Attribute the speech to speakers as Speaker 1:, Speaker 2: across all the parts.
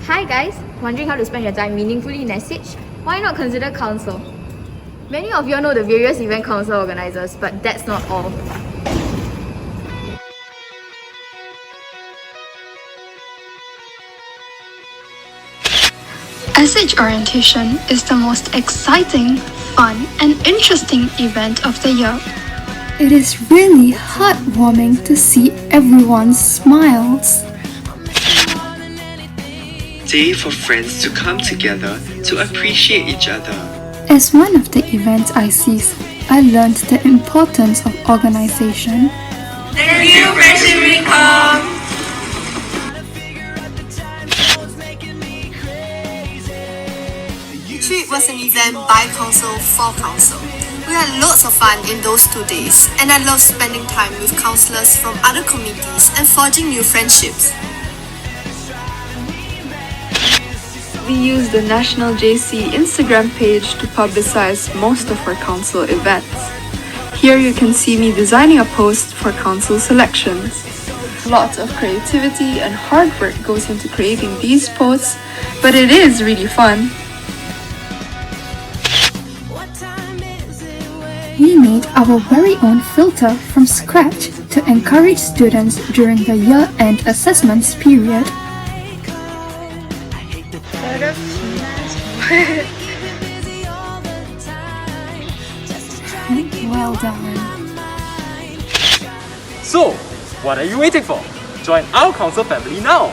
Speaker 1: Hi guys, wondering how to spend your time meaningfully in SH? Why not consider council? Many of you know the various event council organizers, but that's not all.
Speaker 2: SH orientation is the most exciting, fun, and interesting event of the year.
Speaker 3: It is really heartwarming to see everyone's smiles.
Speaker 4: Day for friends to come together to appreciate each other.
Speaker 3: As one of the event ICs, I learned the importance of organization.
Speaker 5: Thank you, Friendship Recom!
Speaker 6: Trip was an event by council for council. We had lots of fun in those 2 days, and I love spending time with councillors from other committees and forging new friendships.
Speaker 7: We use the National JC Instagram page to publicize most of our council events. Here you can see me designing a post for council selections. Lots of creativity and hard work goes into creating these posts, but it is really fun.
Speaker 3: We made our very own filter from scratch to encourage students during the year-end assessments period. Well done.
Speaker 8: So, what are you waiting for? Join our council family now!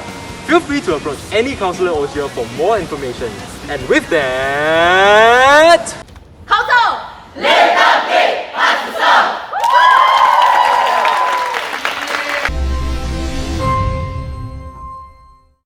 Speaker 8: Feel free to approach any councillor or here for more information. And with that...